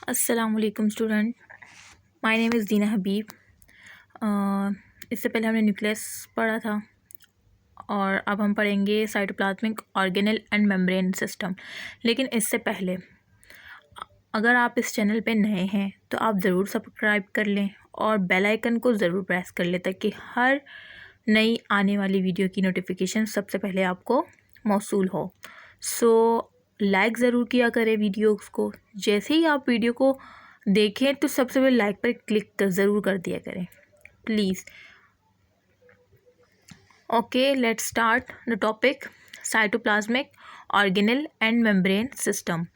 अस्सलाम वालेकुम student, my name is दीना हबीब। इससे पहले हमने न्यूक्लियस पढ़ा था और अब हम पढ़ेंगे cytoplasmic organelle and membrane system. लेकिन इससे पहले अगर आप इस चैनल पे नए हैं तो आप ज़रूर सब्सक्राइब कर लें और बेल आइकन को ज़रूर प्रेस कर लें ताकि हर नई आने वाली वीडियो की नोटिफिकेशन सबसे पहले आपको मौसूल हो। लाइक ज़रूर किया करें वीडियोस को। जैसे ही आप वीडियो को देखें तो सबसे पहले लाइक पर क्लिक ज़रूर कर दिया करें please. Okay, let's start the topic cytoplasmic organelle and membrane system.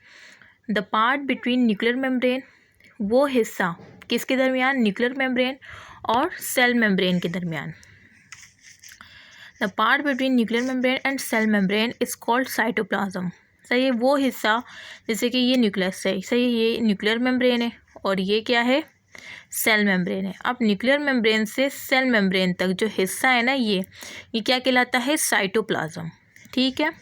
The part between nuclear membrane, वो हिस्सा किसके दरमियान, न्यूक्लियर मेम्ब्रेन और सेल मेम्ब्रेन के दरमियान। The part between nuclear membrane and cell membrane is called cytoplasm. सही है, वो हिस्सा जैसे कि ये न्यूक्लियस है, सही है, ये न्यूक्लियर मेम्ब्रेन है और ये क्या है, सेल मेम्ब्रेन है। अब न्यूक्लियर मेम्ब्रेन से सेल मेम्ब्रेन तक जो हिस्सा है ना, ये क्या कहलाता है, साइटोप्लाज्म। ठीक है।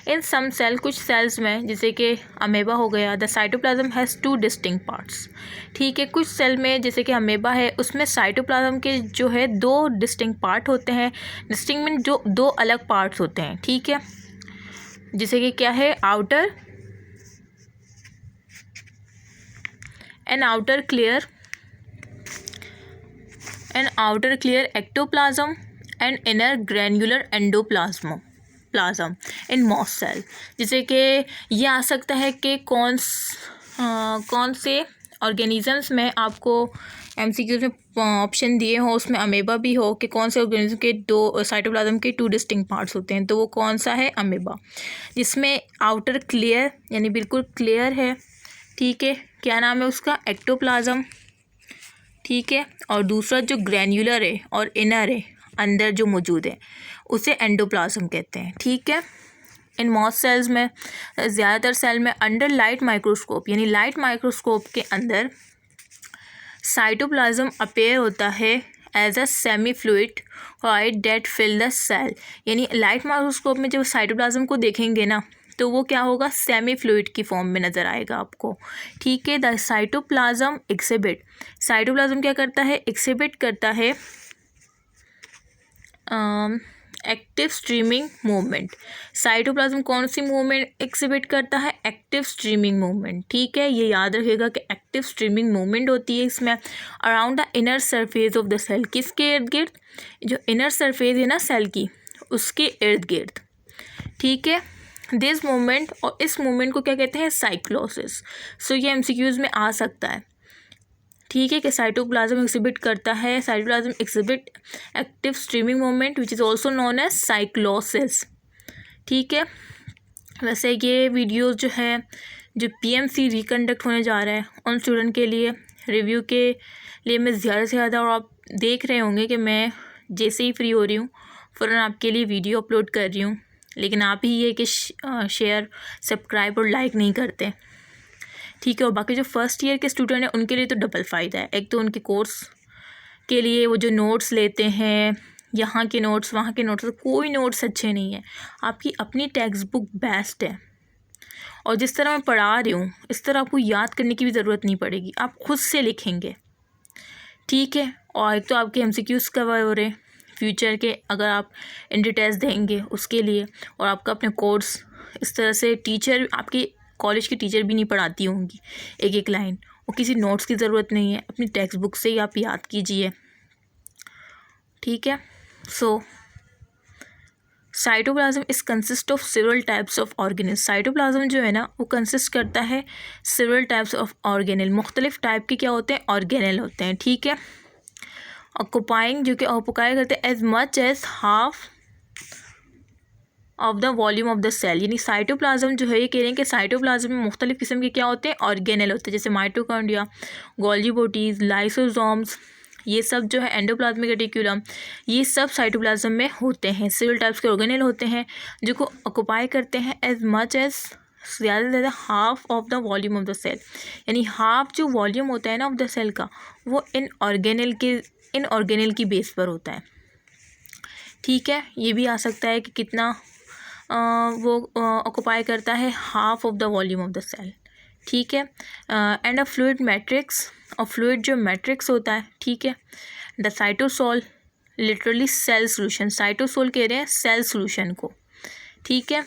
इन सम सेल, कुछ सेल्स में जैसे कि अमेबा हो गया, the cytoplasm has two distinct parts. ठीक है, कुछ सेल में जैसे कि अमेबा है उसमें साइटोप्लाज्म के जो है दो डिस्टिंक्ट पार्ट होते हैं। डिस्टिंक्ट मीन जो दो अलग पार्ट्स होते हैं। ठीक है, जैसे कि क्या है, outer clear ectoplasm and inner granular endoplasm in moss cell. जैसे कि ये आ सकता है कि कौन से ऑर्गेनिजम्स में आपको एमसीक्यूज में ऑप्शन दिए हो, उसमें अमेबा भी हो कि कौन से ऑर्गेनिज्म के दो साइटोप्लाज्म के टू डिस्टिंक्ट पार्ट्स होते हैं, तो वो कौन सा है, अमेबा, जिसमें आउटर क्लियर यानी बिल्कुल क्लियर है। ठीक है, क्या नाम है उसका, एक्टोप्लाज्म। ठीक है, और दूसरा जो ग्रैन्युलर है और इनर है, अंदर जो मौजूद है, उसे एंडोप्लाज्म कहते हैं। ठीक है, इन मॉस सेल्स में, ज़्यादातर सेल में अंडर लाइट माइक्रोस्कोप यानी लाइट माइक्रोस्कोप के अंदर साइटोप्लाज्म अपेयर होता है as a semi fluid white that fill the cell. यानी लाइट माइक्रोस्कोप में जब साइटोप्लाज्म को देखेंगे ना तो वो क्या होगा, सेमी फ्लूइड की फॉर्म में नज़र आएगा आपको। ठीक है, द साइटोप्लाज्म एक्सिबिट, साइटोप्लाज्म क्या करता है, एक्सिबिट करता है एक्टिव स्ट्रीमिंग मूवमेंट। साइटोप्लाज्म कौन सी मूवमेंट एक्सिबिट करता है, एक्टिव स्ट्रीमिंग मूवमेंट। ठीक है, ये याद रखिएगा कि एक्टिव स्ट्रीमिंग मूवमेंट होती है इसमें around the inner surface of the cell. किसके इर्द गिर्द, जो इनर सरफेस है ना सेल की, उसके इर्द गिर्द। ठीक है, दिस मूवमेंट, और इस मूवमेंट को क्या कहते हैं, साइक्लोसिस। सो ये एमसीक्यूज में आ सकता है। ठीक है, कि साइटोप्लाज्म एक्सिबिट करता है, cytoplasm exhibit active streaming movement which is also known as cyclosis. ठीक है, वैसे ये वीडियोस जो है, जो पीएमसी रिकंडक्ट होने जा रहा है उन स्टूडेंट के लिए रिव्यू के लिए मैं ज़्यादा से ज़्यादा, और आप देख रहे होंगे कि मैं जैसे ही फ्री हो रही हूँ फ़ौरन आपके लिए वीडियो अपलोड कर रही हूँ, लेकिन आप ही ये कि शेयर, सब्सक्राइब और लाइक नहीं करते। ठीक है, और बाकी जो फर्स्ट ईयर के स्टूडेंट हैं उनके लिए तो डबल फ़ायदा है। एक तो उनके कोर्स के लिए वो जो नोट्स लेते हैं, यहाँ के नोट्स वहाँ के नोट्स, कोई नोट्स अच्छे नहीं है, आपकी अपनी टेक्स्ट बुक बेस्ट है। और जिस तरह मैं पढ़ा रही हूँ इस तरह आपको याद करने की भी ज़रूरत नहीं पड़ेगी, आप खुद से लिखेंगे। ठीक है, और एक तो आपके एमसीक्यूज़ कवर हो रहे फ्यूचर के, अगर आप एंट्री टेस्ट देंगे उसके लिए, और आपका अपने कोर्स इस तरह से, टीचर आपकी कॉलेज की टीचर भी नहीं पढ़ाती होंगी एक एक लाइन, और किसी नोट्स की ज़रूरत नहीं है, अपनी टेक्स्ट बुक से ही आप याद कीजिए। ठीक है, सो साइटोप्लाज्म इस consist of several types of organelle. Cytoplasm जो है ना वो कंसिस्ट करता है सेवरल टाइप्स ऑफ ऑर्गेनेल, मुख्तलिफ टाइप के क्या होते हैं, ऑर्गेनेल होते हैं। ठीक है, ऑक्युपाइंग, जो कि ऑक्युपाई करते हैं as much as half of the volume of the cell. यानी साइटोप्लाज्म जो है, ये कह रहे हैं कि साइटोप्लाज्म में मुख्तलिफ किस्म के क्या होते हैं, ऑर्गेनेल होते हैं, जैसे माइटोकॉन्ड्रिया, गोल्गी बॉडीज़, लाइसोसोम्स, ये सब जो है, एंडोप्लाज्मिक रेटिक्यूलम, ये सब साइटोप्लाज्म में होते हैं। सेवरल टाइप्स के ऑर्गेनेल होते हैं जो को ऑक्युपाई करते हैं एज मच एज, ज़्यादा से ज़्यादा half of the volume of the cell. यानी हाफ जो वॉल्यूम होता है ना ऑफ द सेल का, वो इन ऑर्गेनेल की बेस पर होता है। ठीक है, ये भी आ सकता है कि कितना वो ऑक्युपाई करता है, half of the volume of the cell. ठीक है। एंड अ फ्लूइड मैट्रिक्स, और फ्लूइड जो मैट्रिक्स होता है, ठीक है। The cytosol literally cell solution, cytosol कह रहे हैं सेल सोल्यूशन को, ठीक है।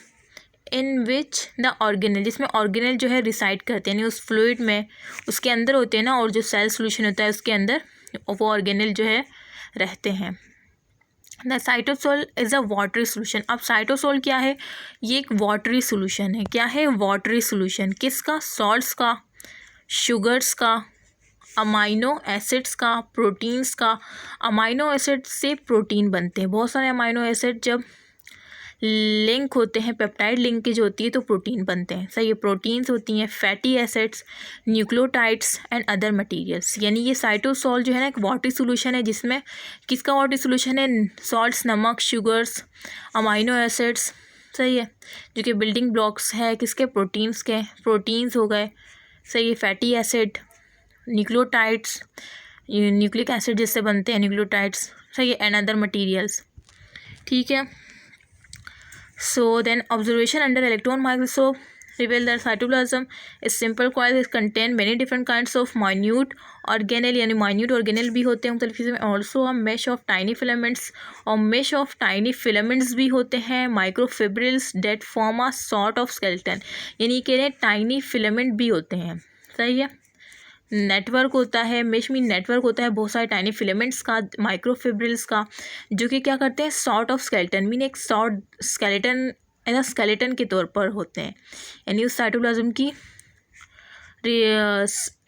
इन विच द ऑर्गेनल, जिसमें ऑर्गेनल जो है रिसाइड करते हैं, यानी उस फ्लूइड में उसके अंदर होते हैं ना, और जो सेल सोल्यूशन होता है उसके अंदर वो ऑर्गेनल जो है रहते हैं। The cytosol is a watery solution. अब साइटोसोल क्या है? ये एक वाटरी सोल्यूशन है। क्या है? Watery solution. किसका? सॉल्ट्स का, शुगर्स का, अमाइनो एसिड्स का, प्रोटीन्स का। अमाइनो एसिड से प्रोटीन बनते हैं। बहुत सारे अमाइनो एसिड जब लिंक होते हैं, पेप्टाइड लिंकेज होती है तो प्रोटीन बनते हैं। सही है। प्रोटीन्स होती हैं, fatty acids, nucleotides and other materials. यानी ये साइटोसोल जो है ना एक वाटरी सोल्यूशन है, जिसमें किसका वाटरी सोल्यूशन है? सॉल्ट्स, नमक, शुगर्स, अमाइनो एसिड्स। सही है। जो कि बिल्डिंग ब्लॉक्स है किसके? प्रोटीन्स के। प्रोटीन्स हो गए, सही है। Fatty acid, nucleotides, nucleic acid जिससे बनते हैं न्यूक्लियोटाइड्स, सही है। एंड अदर मटीरियल्स, ठीक है। So then observation under electron microscope reveal that cytoplasm is simple coil is contain many different kinds of minute organelle, यानी minute organelle भी होते हैं मुख्तलिफ चीज़ों में। also a mesh of tiny filaments, और mesh of tiny filaments भी होते हैं। microfibrils that form a sort of skeleton, यानी कह रहे हैं tiny filament भी होते हैं। सही है। नेटवर्क होता है, मेश में नेटवर्क होता है बहुत सारे टाइनी फिलामेंट्स का, माइक्रोफिब्रिल्स का, जो कि क्या करते हैं? सॉर्ट ऑफ स्केलेटन, मीन एक सॉर्ट स्केलेटन एज स्केलेटन के तौर पर होते हैं। यानी उस साइटोप्लाज्म की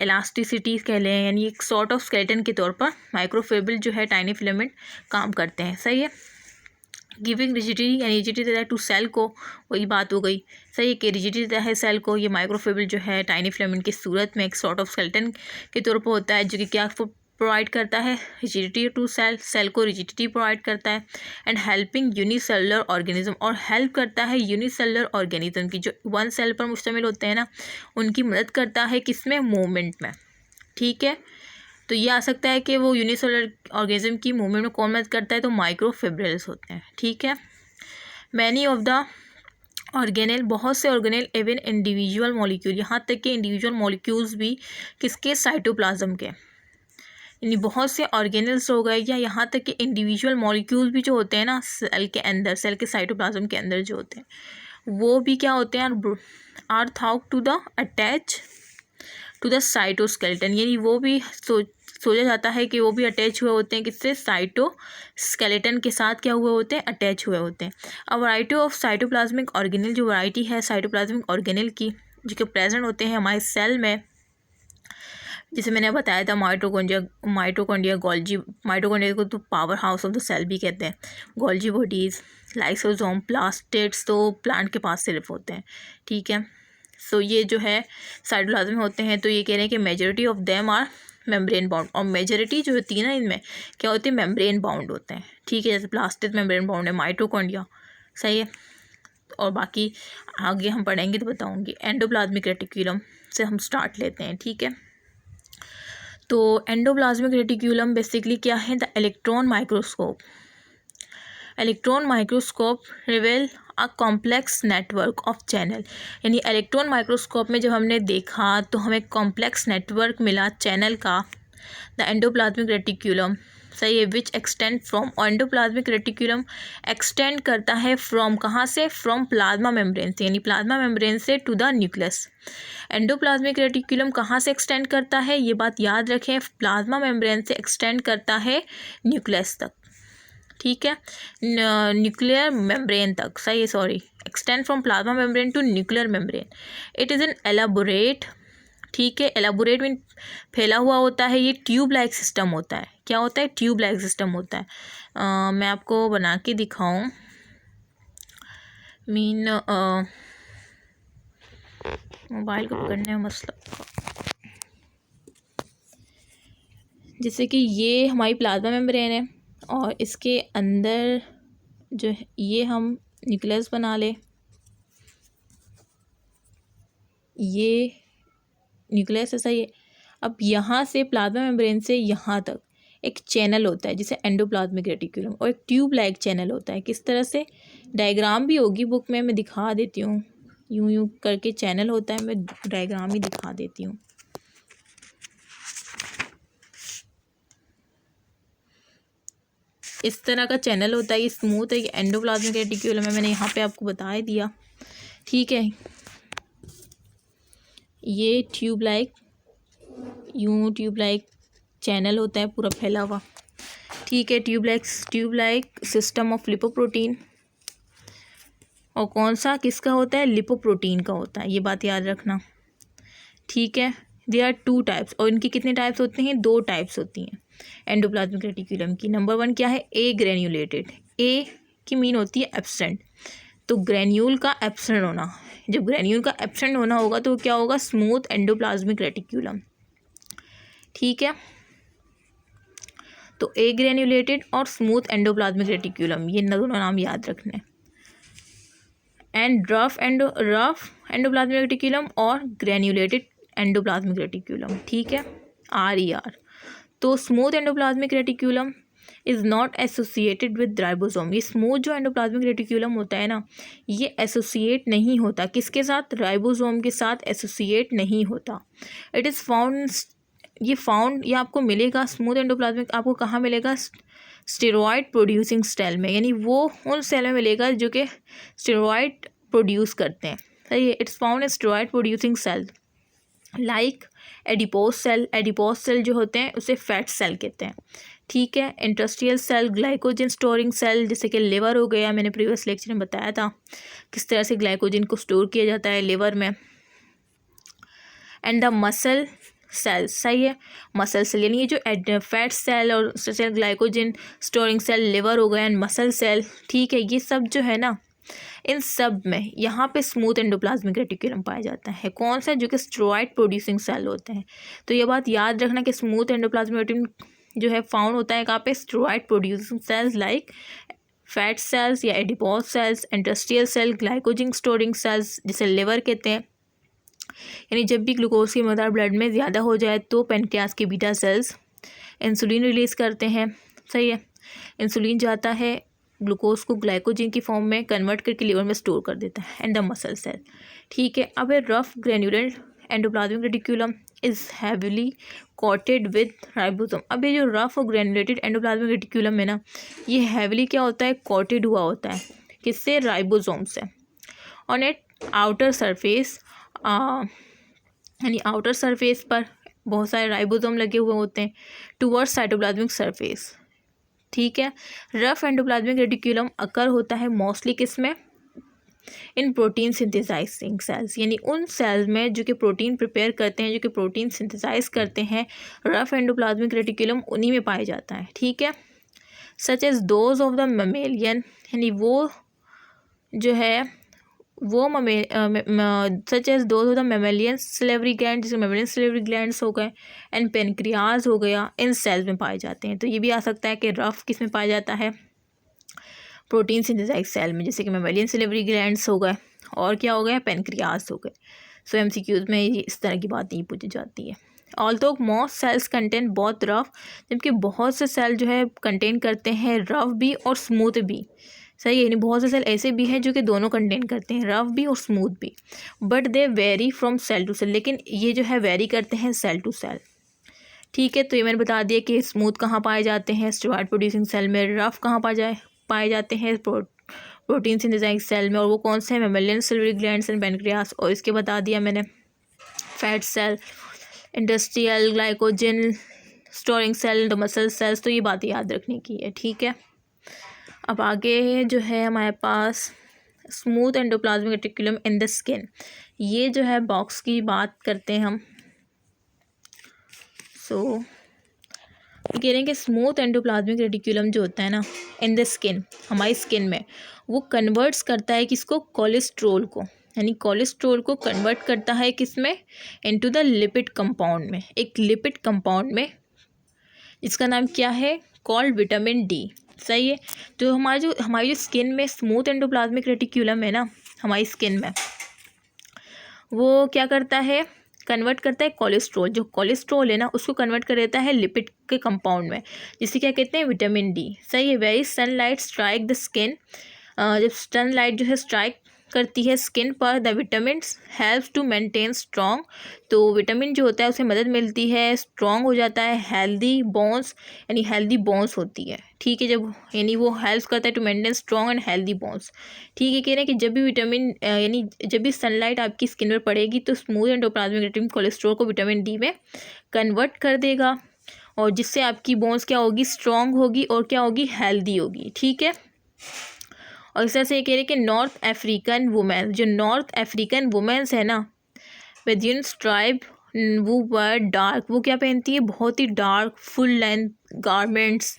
इलास्टिसिटी कह लें, यानी एक सॉर्ट ऑफ स्केलेटन के तौर पर माइक्रोफिब्रिल जो है टाइनी फिलामेंट काम करते हैं। सही है। गिविंग रिजिडिटी, यानी रिजिडिटी देता है टू सेल को, वही बात हो गई। सही है कि रिजिडिटी देता है सेल को। ये माइक्रोफिब्रिल जो है टाइनी फिलामेंट की सूरत में एक सॉर्ट ऑफ स्केलेटन के तौर पर होता है, जो कि क्या प्रोवाइड करता है? रिजिडिटी टू सेल, सेल को रिजिडिटी प्रोवाइड करता है। एंड हेल्पिंग यूनिसेलुलर ऑर्गेनिज्म, और हेल्प करता है यूनिसेलुलर ऑर्गेनिज्म की, जो वन सेल पर मुश्तमिल होते हैं ना, उनकी मदद करता है किसमें? मूवमेंट में, ठीक है। तो ये आ सकता है कि वो यूनिसेलुलर ऑर्गेनिज्म की मूवमेंट में कौन मदद करता है? तो माइक्रोफिब्रिल्स होते हैं, ठीक है। मैनी ऑफ द ऑर्गेनेल, बहुत से ऑर्गेनेल, इवन इंडिविजुअल मॉलिक्यूल, यहाँ तक कि इंडिविजुअल मॉलिक्यूल्स भी किसके? साइटोप्लाज्म के। यानी बहुत से ऑर्गेनल्स हो गए, या यहाँ तक कि इंडिविजुअल मॉलिक्यूल्स भी जो होते हैं ना सेल के अंदर, सेल के साइटोप्लाज्म के अंदर जो होते हैं, वो भी क्या होते हैं? Are thought to the attach to the cytoskeleton, यानी वो भी सोचा जाता है कि वो भी अटैच हुए होते हैं किससे? साइटोस्केलेटन के साथ क्या हुए होते हैं? अटैच हुए होते हैं। A variety of cytoplasmic organelle, जो वैरायटी है साइटोप्लाज्मिक ऑर्गेनल की, जो कि प्रेजेंट होते हैं हमारे सेल में, जिसे मैंने बताया था माइटोकॉन्ड्रिया, गोल्जी, माइटोकॉन्ड्रिया को तो power house of the cell भी कहते हैं, गोल्जी बॉडीज़, लाइसोसोम, प्लास्टेड्स तो प्लांट के पास सिर्फ होते हैं, ठीक है। सो ये जो है साइटोप्लाज्म में होते हैं। तो ये कह रहे हैं कि majority of them are membrane bound, और मेजॉरिटी जो होती है ना इनमें क्या होती है? मेम्ब्रेन बाउंड होते हैं, ठीक है। जैसे प्लास्टिड मेम्ब्रेन बाउंड है माइटोकॉन्ड्रिया, सही है। और बाकी आगे हम पढ़ेंगे तो बताऊंगी। एंडोप्लाज्मिक रेटिक्यूलम से हम स्टार्ट लेते हैं, ठीक है। तो एंडोप्लाज्मिक रेटिक्यूलम बेसिकली क्या है? The electron microscope. Electron microscope रिवेल a complex network of channel, यानी इलेक्ट्रॉन माइक्रोस्कोप में जब हमने देखा तो हमें कॉम्प्लेक्स नेटवर्क मिला चैनल का। द एंडोप्लाज्मिक रेटिक्यूलम, सही है, which extend from, endoplasmic reticulum extend करता है फ्रॉम, कहाँ से? फ्रॉम प्लाज्मा मेम्ब्रेन से, यानी प्लाज्मा मेम्ब्रेन से to the nucleus. Endoplasmic reticulum कहाँ से एक्सटेंड करता है? ये बात याद रखें, प्लाज्मा मेम्ब्रेन से एक्सटेंड करता है न्यूक्लियस तक, ठीक है। न्यूक्लियर मेम्ब्रेन तक, सही है, sorry, extend from plasma membrane to nuclear membrane. It is an elaborate, ठीक है। एलाबोरेट मीन फैला हुआ होता है। ये ट्यूब लाइक सिस्टम होता है। क्या होता है? ट्यूब लाइक सिस्टम होता है। मैं आपको बना के दिखाऊं, मीन मोबाइल को पकड़ने में मसला, जैसे कि ये हमारी प्लाज्मा मेम्ब्रेन है, और इसके अंदर जो है ये हम न्यूक्लियस बना ले, ये न्यूक्लियस ऐसा ही है। अब यहाँ से प्लाज्मा मेम्ब्रेन से यहाँ तक एक चैनल होता है जिसे एंडोप्लाज्मिक रेटिक्यूलम, और एक ट्यूब लाइक चैनल होता है। किस तरह से? डायग्राम भी होगी बुक में, मैं दिखा देती हूँ। यूं यूं करके चैनल होता है, मैं डायग्राम ही दिखा देती हूँ। इस तरह का चैनल होता है, ये स्मूथ है, ये एंडोप्लाज्मिक रेटिक्यूलम है, मैंने यहाँ पे आपको बता दिया, ठीक है। ये ट्यूब लाइक चैनल होता है पूरा फैला हुआ, ठीक है। Tube like system of lipoprotein, और कौन सा किसका होता है, लिपोप्रोटीन का होता है, ये बात याद रखना, ठीक है। देयर आर 2 टाइप्स, और इनकी कितने टाइप्स होते हैं, 2 टाइप्स होती हैं एंडोप्लाज्मिक रेटिक्यूलम की। नंबर 1 क्या है, ए ग्रेन्यूलेटेड, ए की मीन होती है एब्सेंट, तो ग्रेन्यूल का एब्सेंट होना, जब ग्रेन्यूल का एब्सेंट होना होगा तो क्या होगा, स्मूथ एंडोप्लाज्मिक रेटिक्यूलम, ठीक है। तो ए ग्रेन्यूलेटेड और स्मूथ एंडोप्लाज्मिक रेटिक्यूलम, ये दोनों नाम याद रखने। एंड रफ एंडोप्लाज्मिक रेटिक्यूलम और ग्रेन्यूलेटेड एंडोप्लाज्मिक रेटिक्यूलम, ठीक है, RER। तो smooth endoplasmic reticulum is not associated with ribosome, ये स्मूथ जो एंडोप्लाज्मिक रेटिक्यूलम होता है ना, ये एसोसिएट नहीं होता किसके साथ, राइबोसोम के साथ एसोसिएट नहीं होता। इट इज़ फाउंड, ये आपको मिलेगा स्मूथ एंडोप्लाज्मिक, आपको कहाँ मिलेगा, स्टेरॉयड प्रोड्यूसिंग सेल में, यानी वो उन सेल में मिलेगा जो कि स्टेरॉयड प्रोड्यूस करते हैं, सही है। It's found in steroid producing cell like adipose cell जो होते हैं उसे फैट सेल कहते हैं, ठीक है। Industrial cell, glycogen storing cell, जैसे कि लिवर हो गया, मैंने प्रीवियस लेक्चर में बताया था किस तरह से ग्लाइकोजन को स्टोर किया जाता है लिवर में। एंड द मसल सेल, सही है, मसल सेल, यानी ये जो फैट सेल और ग्लाइकोजन स्टोरिंग सेल लिवर हो गया एंड मसल सेल, ठीक है, ये सब जो है ना, इन सब में यहाँ पे स्मूथ एंडोप्लाज्मिक रेटिक्यूलम पाया जाता है। कौन सा, जो कि स्टेरॉयड प्रोड्यूसिंग सेल होते हैं। तो ये बात याद रखना कि स्मूथ एंडोप्लाज्मिक रेटिक्यूलम जो है फाउंड होता है कहाँ पे, steroid producing cells like fat cells या adipose cells, industrial cell, glycogen storing cells जिसे लिवर कहते हैं, यानी जब भी ग्लूकोज की मकदार ब्लड में ज़्यादा हो जाए तो पेनक्रियास के बीटा सेल्स इंसुलिन रिलीज़ करते हैं, सही है। इंसुलिन जाता है ग्लूकोज को ग्लाइकोजन की फॉर्म में कन्वर्ट करके लिवर में स्टोर कर देता है, एंड द मसल सेल, ठीक है। अब rough granular endoplasmic reticulum is heavily coated with ribosome. अब ये जो रफ और ग्रेन्युलेटेड एंडोप्लाज्मिक रेटिक्यूलम है ना, ये हैवीली क्या होता है, कोटेड हुआ होता है, किससे, राइबोसोम से। ऑन एट आउटर सरफेस, यानी आउटर सरफेस पर बहुत सारे राइबोसोम लगे हुए होते हैं टूवर्ड्स साइटोप्लाज्मिक सरफेस, ठीक है। रफ एंडोप्लाज्मिक रेटिक्यूलम अकर होता है मोस्टली किसमें, इन प्रोटीन सिंथेसाइजिंग सेल्स, यानी उन सेल्स में जो कि प्रोटीन प्रिपेयर करते हैं, जो कि प्रोटीन सिंथेसाइज करते हैं, रफ एंडोप्लाज्मिक रेटिक्यूलम उन्हीं में पाया जाता है, ठीक है। Such as those of the mammalian, यानी वो जो है वो such as those of the mammalian salivary gland, जैसे मेमेलियन सिलेवरी ग्लैंड्स हो गए एंड पेनक्रियाज हो गया, इन सेल्स में पाए जाते हैं। तो ये भी आ सकता है कि रफ किस में पाया जाता है, प्रोटीन सिंथेसाइज सेल में, जैसे कि मेमेलियन सिलेवरी ग्लैंड्स हो गए और क्या हो गया, पेनक्रियाज हो गए। सो MCQs में इस तरह की बात नहीं पूछी जाती है। ऑल्दो मोस्ट सेल्स कंटेन बहुत रफ, जबकि बहुत से सेल जो है कंटेन करते हैं रफ भी और स्मूथ भी, सही है, यानी बहुत से सेल ऐसे भी हैं जो कि दोनों कंटेन करते हैं, रफ भी और स्मूथ भी, but they vary from cell to cell, लेकिन ये जो है वेरी करते हैं सेल टू सेल, ठीक है। तो ये मैंने बता दिया कि स्मूथ कहाँ पाए जाते हैं, स्टेरॉयड प्रोड्यूसिंग सेल में, रफ कहाँ पाए जाते हैं, प्रोटीन सिंथेसाइजिंग सेल में, और वो कौन से हैं, mammalian salivary glands and pancreas, और इसके बता दिया मैंने fat cell, industrial, glycogen storing cell, muscle cells, तो ये बात याद रखने की है, ठीक है। अब आगे जो है हमारे पास smooth endoplasmic reticulum in the skin, ये जो है बॉक्स की बात करते हैं हम। कह रहे हैं कि स्मूथ एंडोप्लाज्मिक रेटिक्यूलम जो होता है ना इन द स्किन, हमारी स्किन में, वो कन्वर्ट्स करता है किसको, कोलेस्ट्रोल को, यानी कोलेस्ट्रोल को कन्वर्ट करता है किसमें, इनटू द लिपिड कंपाउंड में, एक लिपिड कंपाउंड में, इसका नाम क्या है, कॉल्ड विटामिन डी, सही है। तो हमारी जो स्किन में स्मूथ एंडोप्लाज्मिक रेटिक्यूलम है ना हमारी स्किन में, वो क्या करता है, कन्वर्ट करता है कोलेस्ट्रोल, जो कोलेस्ट्रोल है ना उसको कन्वर्ट कर देता है लिपिड के कंपाउंड में, जिसे क्या कहते हैं, विटामिन डी, सही है। Very sunlight strike the skin, जब सनलाइट जो है स्ट्राइक करती है स्किन पर। The vitamin helps to maintain strong, तो विटामिन जो होता है उसे मदद मिलती है, स्ट्रॉन्ग हो जाता है। हेल्दी बोन्स, यानी हेल्दी बोन्स होती है, ठीक है, जब यानी वो हेल्प करता है to maintain strong and healthy bones, ठीक है। कह रहे हैं कि जब भी विटामिन यानी जब भी सनलाइट आपकी स्किन पर पड़ेगी तो स्मूथ एंडोप्लाज्मिक रेटिकुलम कोलेस्ट्रॉल को विटामिन डी में कन्वर्ट कर देगा, और जिससे आपकी बोन्स क्या होगी, स्ट्रॉन्ग होगी और क्या होगी, हेल्दी होगी, ठीक है। और इस तरह से ये कह रहे हैं कि नॉर्थ अफ्रीकन वुमेन, जो नॉर्थ अफ्रीकन वुमेन्स है ना, विदिन ट्राइब, वो वर डार्क, वो क्या पहनती है, बहुत ही dark full length garments,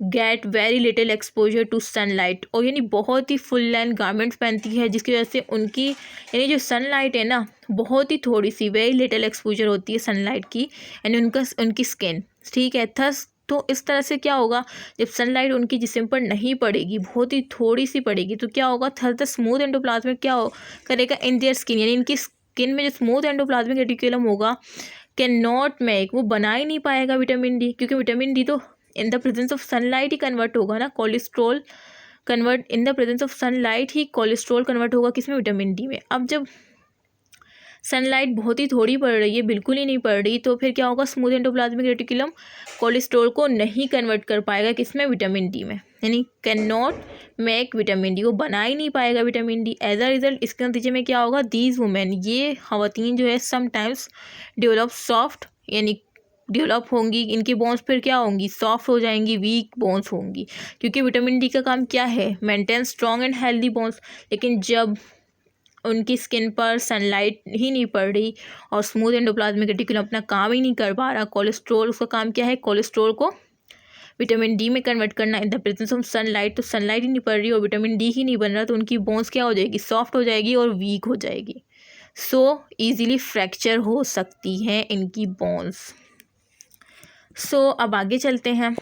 get very little exposure to sunlight, और यानी बहुत ही फुल लेंथ गारमेंट्स पहनती है, जिसकी वजह से उनकी यानी जो सनलाइट है ना, बहुत ही थोड़ी सी वेरी लिटिल एक्सपोजर होती है सनलाइट की, यानी उनकी स्किन, ठीक है। थस तो इस तरह से क्या होगा, जब सनलाइट उनकी जिस्म पर नहीं पड़ेगी, बहुत ही थोड़ी सी पड़ेगी, तो क्या होगा, थस द स्मूथ एंडोप्लाज्मिक क्या करेगा इन देयर स्किन, यानी इनकी स्किन में जो स्मूथ एंडोप्लाज्मिक रेटिकुलम होगा, कैन नॉट मेक, वो बना ही नहीं पाएगा विटामिन डी, क्योंकि विटामिन डी तो in the presence of sunlight he convert होगा ना, cholesterol convert in the presence of sunlight he cholesterol convert होगा किसमें, विटामिन डी में। अब जब सनलाइट बहुत ही थोड़ी पड़ रही है, बिल्कुल ही नहीं पड़ रही, तो फिर क्या होगा, स्मूथ एंडोप्लाज्मिक रेटिकुलम कोलेस्ट्रॉल को नहीं कन्वर्ट कर पाएगा किसमें, विटामिन डी में, यानी can not make vitamin D, वो बना ही नहीं पाएगा vitamin D. As a result इसके नतीजे में क्या होगा, दीज वुमेन, ये खवातीन जो है समटाइम्स डेवलप सॉफ्ट, यानी डेवलप होंगी, इनकी बोन्स फिर क्या होंगी, सॉफ्ट हो जाएंगी, वीक बोन्स होंगी, क्योंकि विटामिन डी का काम क्या है, maintain strong and healthy bones. लेकिन जब उनकी स्किन पर सनलाइट ही नहीं पड़ रही और स्मूथ एंडोप्लाज्मिक रेटिकुलम अपना काम ही नहीं कर पा रहा, कोलेस्ट्रॉल, उसका काम क्या है, कोलेस्ट्रॉल को विटामिन डी में कन्वर्ट करना in the presence of sunlight, तो सनलाइट ही नहीं पड़ रही और विटामिन डी ही नहीं बन रहा, तो उनकी बोन्स क्या हो जाएगी, सॉफ्ट हो जाएगी और वीक हो जाएगी, सो ईजिली फ्रैक्चर हो सकती हैं इनकी बोन्स। सो अब आगे चलते हैं।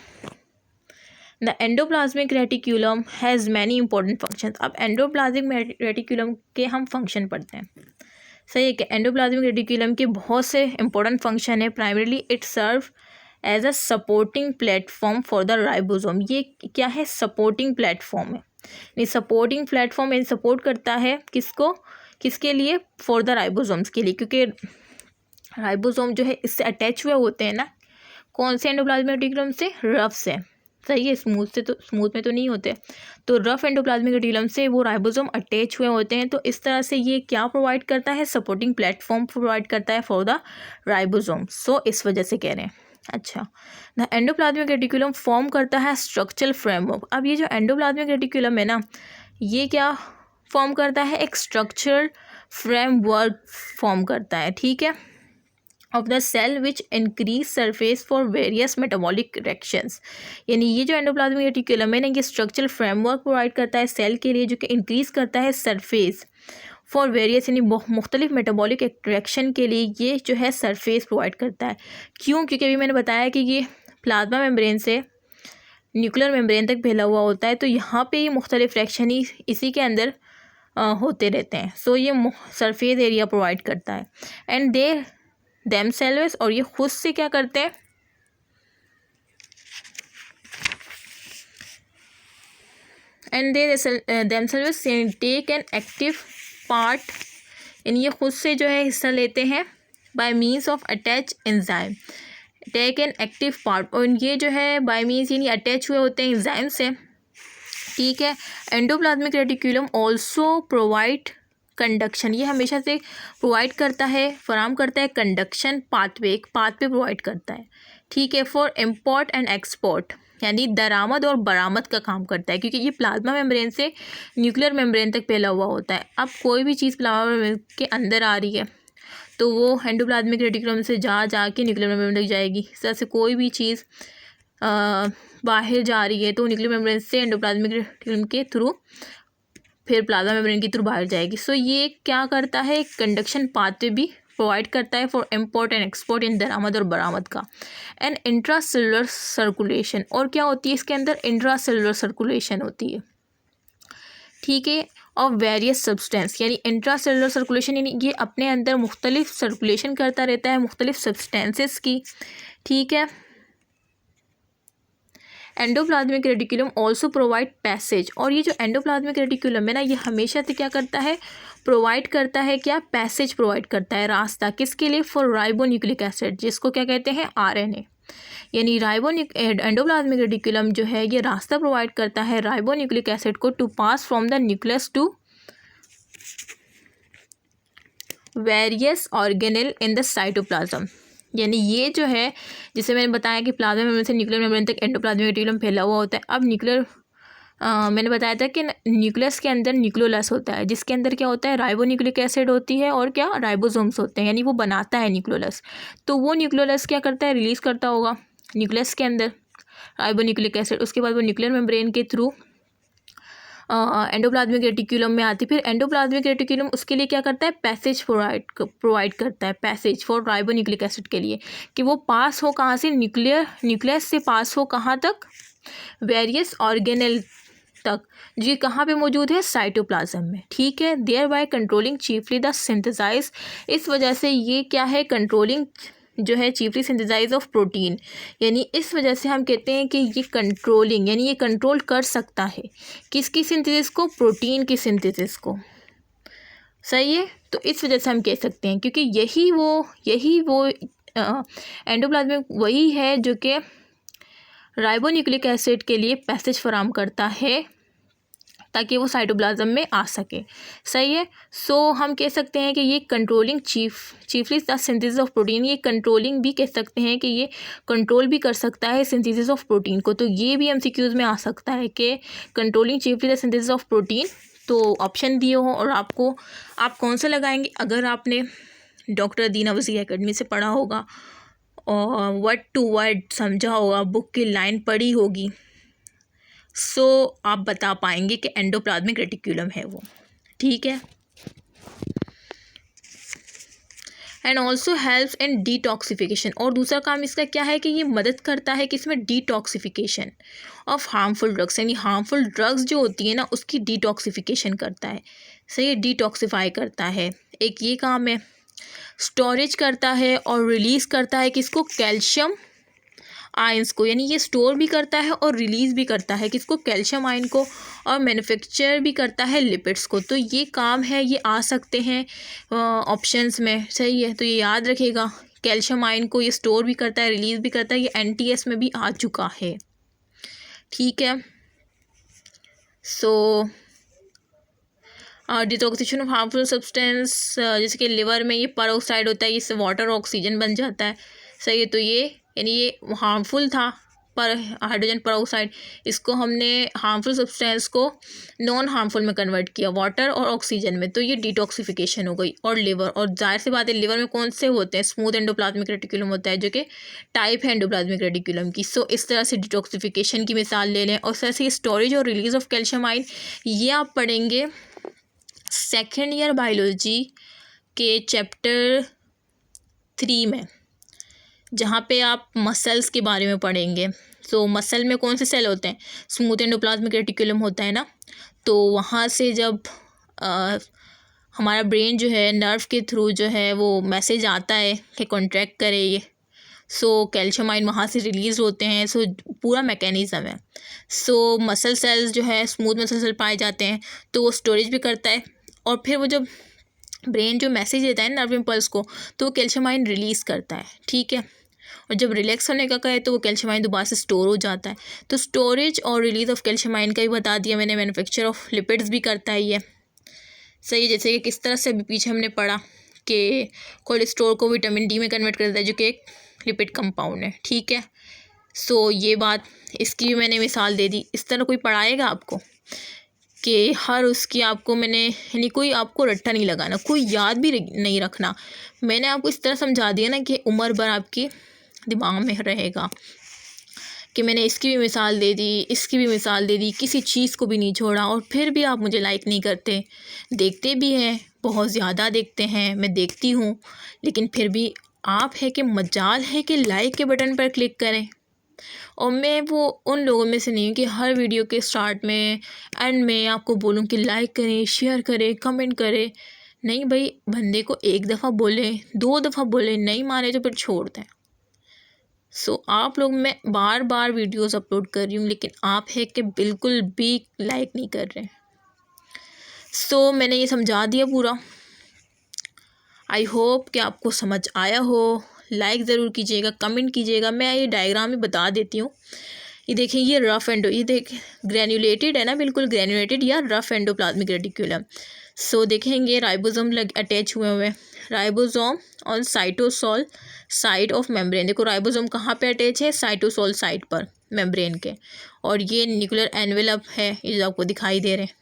The endoplasmic reticulum has many important function. अब एंडोप्लाज्मिक रेटिकुलम के हम फंक्शन पढ़ते हैं, सही है कि एंडोप्लाज्मिक रेटिकुलम के बहुत से इंपॉर्टेंट फंक्शन है। Primarily it serve as a supporting platform for the ribosome, ये क्या है, सपोर्टिंग प्लेटफॉर्म है, ये सपोर्टिंग प्लेटफॉर्म यानी सपोर्ट करता है किसको, किसके लिए, फॉर द राइबोसोम्स के लिए, क्योंकि राइबोसोम जो है इससे अटैच हुए होते हैं ना, कौन से एंडोप्लाज्मिक रेटिकुलम से, रफ से, सही है, स्मूथ से तो स्मूथ में तो नहीं होते, तो रफ एंडोप्लाज्मिक रेटिकुलम से वो राइबोसोम अटैच हुए होते हैं, तो इस तरह से ये क्या प्रोवाइड करता है, सपोर्टिंग प्लेटफॉर्म प्रोवाइड करता है फॉर द राइबोसोम, सो इस वजह से कह रहे हैं। अच्छा, द एंडोप्लाज्मिक रेटिकुलम फॉर्म करता है स्ट्रक्चरल फ्रेमवर्क। अब ये जो एंडोप्लाज्मिक रेटिकुलम है ना, ये क्या फॉर्म करता है, एक स्ट्रक्चरल फ्रेमवर्क फॉर्म करता है, ठीक है, of the cell which increase surface for various metabolic reactions, यानी ये जो एंडोप्लाज्मिक रेटिकुलम है ना, ये स्ट्रक्चरल फ्रेमवर्क प्रोवाइड करता है सेल के लिए, जो कि इंक्रीज करता है सरफेस फॉर वेरियस, यानी मुख्तलिफ मेटाबॉलिक रिएक्शन के लिए ये जो है सरफेस प्रोवाइड करता है। क्यों, क्योंकि अभी मैंने बताया कि ये प्लाज्मा मेम्ब्रेन से न्यूक्लियर मेम्ब्रेन तक फैला हुआ होता है, तो यहाँ पे ये मुख्तलिफ रिएक्शन ही इसी के अंदर होते रहते हैं, सो ये सरफेस एरिया प्रोवाइड करता है। एंड दे themselves, और ये खुद से क्या करते हैं, and they themselves take an active part, यानी ये खुद से जो है हिस्सा लेते हैं by means of attach enzyme, take an active part, और ये जो है बाय मीन्स यानी अटैच हुए होते हैं एंजाइम से, ठीक है। Endoplasmic reticulum also provide conduction, ये हमेशा से प्रोवाइड करता है, फराम करता है कंडक्शन पाथवे, एक पाथवे प्रोवाइड करता है, ठीक है, फॉर इम्पोर्ट एंड एक्सपोर्ट, यानी दरामद और बरामद का काम करता है, क्योंकि ये प्लाज्मा मेम्ब्रेन से न्यूक्लियर मेम्ब्रेन तक फैला हुआ होता है। अब कोई भी चीज़ प्लाज्मा मेम्ब्रेन के अंदर आ रही है तो वो एंडोप्लाज्मिक रेटिकुलम से जा के न्यूक्लियर मेम्ब्रेन तक जाएगी, इस तरह से कोई भी चीज़ बाहर जा रही है तो न्यूक्लियर मेम्ब्रेन से एंडोप्लाज्मिक रेटिकुलम के थ्रू फिर प्लाज्मा मेम्ब्रेन के थ्रू बाहर जाएगी। सो ये क्या करता है, कंडक्शन पाथवे भी प्रोवाइड करता है for import and export in दरामद और बरामद का। एंड इंट्रासेलुलर सर्कुलेशन, और क्या होती है इसके अंदर, इंट्रासेलुलर सर्कुलेशन होती है, ठीक है, ऑफ वेरियस सब्सटेंस, यानी इंट्रासेलुलर सर्कुलेशन यानी ये अपने अंदर मुख्तलिफ सर्कुलेशन करता रहता है मुख्तलिफ सब्सटेंसेस की, ठीक है। Endoplasmic reticulum also provide passage, और ये जो एंडोप्लाज्मिक रेटिकुलम है ना, ये हमेशा से क्या करता है, प्रोवाइड करता है, क्या पैसेज प्रोवाइड करता है, रास्ता, किसके लिए, फॉर राइबोन्यूक्लिक एसिड, जिसको क्या कहते हैं, RNA। यानी एंडोप्लाज्मिक रेटिकुलम जो है ये रास्ता प्रोवाइड करता है राइबोन्यूक्लिक एसिड को to pass from the nucleus to various organelle in the cytoplasm. यानी ये जो है, जिसे मैंने बताया कि प्लाज्मा मेम्ब्रेन से न्यूक्लियर मेम्ब्रेन तक एंडोप्लाज्मिक रेटिकुलम फैला हुआ होता है। अब मैंने बताया था कि न्यूक्लियस के अंदर न्यूक्लियोलस होता है, जिसके अंदर क्या होता है, राइबोन्यूक्लिक एसिड होती है और क्या, राइबोसोम्स होते हैं, यानी वो बनाता है न्यूक्लियोलस। तो वो न्यूक्लियोलस क्या करता है, रिलीज़ करता होगा न्यूक्लियस के अंदर राइबोन्यूक्लिक एसिड। उसके बाद वो न्यूक्लियर मेम्ब्रेन के थ्रू एंडोप्लाज्मिक रेटिकुलम में आती। फिर एंडोप्लाज्मिक रेटिकुलम उसके लिए क्या करता है, पैसेज प्रोवाइड करता है, पैसेज फॉर राइबोन्यूक्लिक एसिड के लिए, कि वो पास हो कहाँ से, न्यूक्लियस से पास हो कहाँ तक, वेरियस ऑर्गेनेल तक, जो कहाँ पे मौजूद है, साइटोप्लाज्म में। ठीक है, thereby controlling chiefly the synthesise, इस वजह से ये क्या है, कंट्रोलिंग जो है चीफली सिंथेसाइज ऑफ प्रोटीन, यानी इस वजह से हम कहते हैं कि ये कंट्रोलिंग, यानी ये कंट्रोल कर सकता है किसकी सिंथेसिस को, प्रोटीन की सिंथेसिस को। सही है, तो इस वजह से हम कह सकते हैं, क्योंकि यही वो एंडोप्लाज्मिक वही है जो कि राइबोन्यूक्लिक एसिड के लिए पैसेज फराहम करता है ताकि वो साइटोप्लाज्म में आ सके। सही है, सो हम कह सकते हैं कि ये controlling chiefly the synthesis of protein, ये कंट्रोलिंग भी कह सकते हैं कि ये कंट्रोल भी कर सकता है सिंथेसिस ऑफ प्रोटीन को। तो ये भी MCQs में आ सकता है कि controlling chiefly the synthesis of protein. तो ऑप्शन दिए हो और आप कौन सा लगाएंगे, अगर आपने डॉक्टर दीना वज़ीर एकेडमी से पढ़ा होगा और वर्ड टू वर्ड समझा होगा, बुक की लाइन पढ़ी होगी, सो आप बता पाएंगे कि एंडोप्लाज्मिक रेटिकुलम है वो। ठीक है, and also helps in detoxification, और दूसरा काम इसका क्या है कि ये मदद करता है कि इसमें डिटॉक्सिफिकेशन ऑफ हार्मफुल ड्रग्स, यानी हार्मफुल ड्रग्स जो होती है ना उसकी डिटॉक्सिफिकेशन करता है। सही है, डिटॉक्सिफाई करता है, एक ये काम है। स्टोरेज करता है और रिलीज़ करता है किसको, कैल्शियम आयंस को, यानी ये स्टोर भी करता है और रिलीज़ भी करता है किसको, कैल्शियम आयन को, और मैन्युफैक्चर भी करता है लिपिड्स को। तो ये काम है, ये आ सकते हैं ऑप्शंस में। सही है, तो ये याद रखिएगा, कैल्शियम आयन को ये स्टोर भी करता है, रिलीज़ भी करता है, ये NTS में भी आ चुका है। ठीक है, सो डिटॉक्सिफिकेशन ऑफ हार्मफुल सब्सटेंस, जैसे कि लिवर में ये पेरोक्साइड होता है, इससे वाटर ऑक्सीजन बन जाता है। सही है, तो ये यानी ये हार्मफुल था पर हाइड्रोजन पेरोक्साइड, इसको हमने हार्मफुल सब्सटेंस को नॉन हार्मफुल में कन्वर्ट किया, वाटर और ऑक्सीजन में, तो ये डिटॉक्सिफिकेशन हो गई। और लिवर, और जाहिर सी बात है लिवर में कौन से होते हैं, स्मूथ एंडोप्लाज्मिक रेटिकुलम होता है जो कि टाइप है एंडोप्लाज्मिक रेटिकुलम की। सो इस तरह से डिटॉक्सिफिकेशन की मिसाल ले लें। और इस तरह से स्टोरेज और रिलीज ऑफ कैल्शियम आयन, ये आप पढ़ेंगे सेकेंड ईयर बायोलॉजी के चैप्टर 3 में, जहाँ पे आप मसल्स के बारे में पढ़ेंगे। सो मसल में कौन से सेल होते हैं, स्मूथ एंडोप्लाज्मिक रेटिकुलम होता है ना, तो वहाँ से जब हमारा ब्रेन जो है नर्व के थ्रू जो है वो मैसेज आता है कि कॉन्ट्रैक्ट करे ये, सो कैल्शियम आयन वहाँ से रिलीज़ होते हैं। सो पूरा मैकेनिज़्म है। सो मसल सेल्स जो है स्मूथ मसल सेल पाए जाते हैं, तो वो स्टोरेज भी करता है, और फिर वो जब ब्रेन जो मैसेज देता है नर्व इम्पल्स को, तो वो कैल्शियम आयन रिलीज़ करता है। ठीक है, और जब रिलैक्स होने का कहे तो वो कैल्शियम आयन दोबारा से स्टोर हो जाता है। तो स्टोरेज और रिलीज़ ऑफ कैल्शियम आयन का ही बता दिया मैंने। मैन्युफैक्चर ऑफ लिपिड्स भी करता है ये। सही है, जैसे कि किस तरह से अभी पीछे हमने पढ़ा कि कोलेस्ट्रॉल को विटामिन D में कन्वर्ट करता है जो कि एक लिपिड कंपाउंड है। ठीक है, सो ये बात, इसकी भी मैंने मिसाल दे दी। इस तरह कोई पढ़ाएगा आपको कि हर उसकी आपको मैंने, यानी कोई आपको रट्टा नहीं लगाना, कोई याद भी नहीं रखना। मैंने आपको इस तरह समझा दिया ना कि उम्र भर आपकी दिमाग में रहेगा कि मैंने इसकी भी मिसाल दे दी, इसकी भी मिसाल दे दी, किसी चीज़ को भी नहीं छोड़ा। और फिर भी आप मुझे लाइक नहीं करते। देखते भी हैं, बहुत ज़्यादा देखते हैं, मैं देखती हूँ, लेकिन फिर भी आप है कि मजाल है कि लाइक के बटन पर क्लिक करें। और मैं वो उन लोगों में से नहीं हूँ कि हर वीडियो के स्टार्ट में एंड में आपको बोलूँ कि लाइक करें, शेयर करें, कमेंट करें। नहीं भाई, बंदे को एक दफ़ा बोले, 2 दफ़ा बोले, नहीं माने तो फिर छोड़ दें। सो आप लोग, मैं बार बार वीडियोस अपलोड कर रही हूँ लेकिन आप है कि बिल्कुल भी लाइक नहीं कर रहे। सो मैंने ये समझा दिया पूरा। आई होप कि आपको समझ आया हो। लाइक ज़रूर कीजिएगा, कमेंट कीजिएगा। मैं ये डायग्राम ही बता देती हूँ। ये देखें, ये रफ एंडो, ये देखें ग्रेन्युलेटेड है ना, बिल्कुल ग्रेन्युलेटेड या रफ एंडोप्लाज्मिक रेटिकुलम। सो देखेंगे राइबोसोम अटैच हुए हुए, राइबोसोम और साइटोसोल साइड ऑफ मेम्ब्रेन। देखो राइबोसोम कहाँ पे अटैच है, साइटोसोल साइड पर मेम्ब्रेन के। और ये न्यूक्लियर एनवेलप है, ये जो आपको दिखाई दे रहे हैं।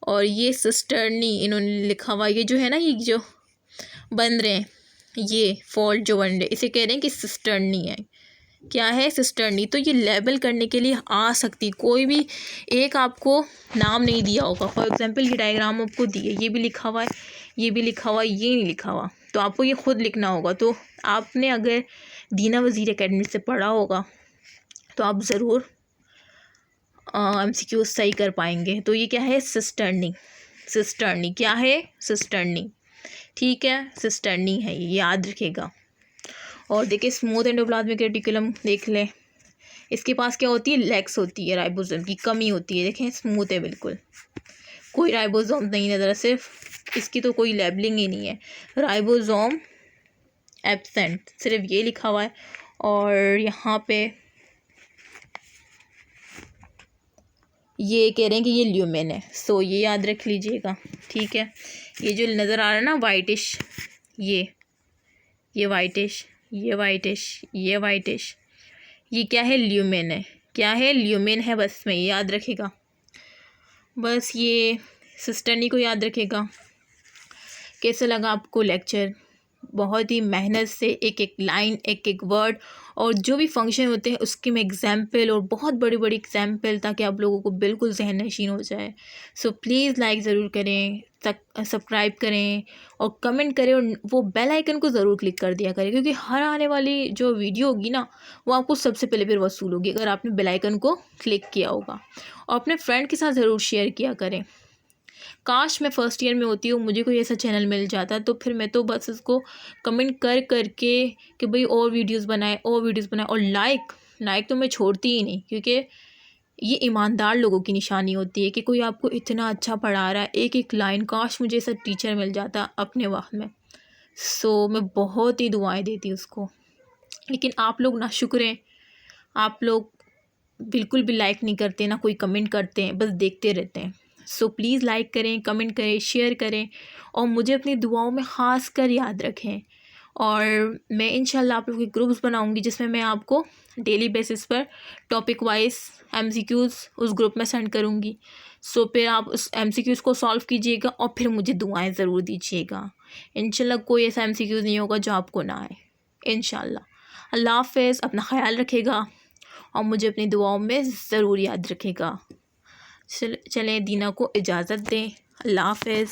और ये सिस्टर्नी इन्होंने लिखा हुआ, ये जो है ना, ये जो बन रहे हैं, ये फोल्ड जो बन रहे, इसे कह रहे हैं कि सिस्टर्नी है। क्या है, सिस्टर्नी। तो ये लेबल करने के लिए आ सकती, कोई भी एक आपको नाम नहीं दिया होगा। फॉर एग्जांपल ये डायग्राम आपको दिए, ये भी लिखा हुआ है, ये भी लिखा हुआ है, ये नहीं लिखा हुआ, तो आपको ये खुद लिखना होगा। तो आपने अगर दीना वज़ीर एकेडमी से पढ़ा होगा तो आप ज़रूर MCQ सही कर पाएंगे। तो ये क्या है, सिस्टर्नी। सिस्टर्नी क्या है, सिस्टर्नी। ठीक है, सिस्टर्नी है, ये याद रखिएगा। और देखिए स्मूथ एंडोप्लाज्मिक रेटिकुलम देख लें, इसके पास क्या होती है, लेग्स होती है, राइबोसोम की कमी होती है। देखें स्मूथ है बिल्कुल, कोई राइबोसोम नहीं है, ज़रा सिर्फ इसकी तो कोई लेबलिंग ही नहीं है, राइबोसोम एब्सेंट, सिर्फ ये लिखा हुआ है। और यहाँ पे ये कह रहे हैं कि ये ल्यूमेन है। सो ये याद रख लीजिएगा। ठीक है, ये जो नज़र आ रहा है ना वाइटिश, ये वाइटिश, ये वाइटिश, ये वाइटिश, ये क्या है, ल्यूमेन है। क्या है, ल्यूमेन है, बस में याद रखेगा। बस ये सिस्टर्नी को याद रखेगा। कैसा लगा आपको लेक्चर? बहुत ही मेहनत से एक एक लाइन, एक एक वर्ड और जो भी फंक्शन होते हैं उसकी मैं एग्जाम्पल और बहुत बड़ी बड़ी एग्जाम्पल, ताकि आप लोगों को बिल्कुल जहन नशीन हो जाए। सो प्लीज़ लाइक ज़रूर करें, सब्सक्राइब करें और कमेंट करें, और वो बेल आइकन को ज़रूर क्लिक कर दिया करें, क्योंकि हर आने वाली जो वीडियो होगी ना, वो आपको सबसे पहले फिर वसूल होगी अगर आपने बेल आइकन को क्लिक किया होगा। और अपने फ्रेंड के साथ ज़रूर शेयर किया करें। काश मैं फ़र्स्ट ईयर में होती हूँ, मुझे कोई ऐसा चैनल मिल जाता, तो फिर मैं तो बस इसको कमेंट कर करके कि भाई और वीडियोस बनाए, और वीडियोस बनाए। और लाइक तो मैं छोड़ती ही नहीं, क्योंकि ये ईमानदार लोगों की निशानी होती है कि कोई आपको इतना अच्छा पढ़ा रहा है, एक एक लाइन। काश मुझे ऐसा टीचर मिल जाता अपने वक्त में। सो मैं बहुत ही दुआएं देती उसको, लेकिन आप लोग ना शुक्र हैं, आप लोग बिल्कुल भी लाइक नहीं करते, ना कोई कमेंट करते हैं, बस देखते रहते हैं। सो प्लीज़ लाइक करें, कमेंट करें, शेयर करें और मुझे अपनी दुआओं में ख़ास कर याद रखें। और मैं इंशाल्लाह आप लोगों के ग्रुप्स बनाऊंगी, जिसमें मैं आपको डेली बेसिस पर टॉपिक वाइज MCQs उस ग्रुप में सेंड करूंगी। सो फिर आप उस MCQs को सॉल्व कीजिएगा और फिर मुझे दुआएं ज़रूर दीजिएगा। इंशाल्लाह कोई ऐसा MCQs नहीं होगा जो आपको ना आए, इंशाल्लाह। अल्लाह हाफ़िज़, अपना ख्याल रखेगा और मुझे अपनी दुआओं में ज़रूर याद रखेगा। चलें, दीना को इजाज़त दें। अल्लाह हाफ़िज़।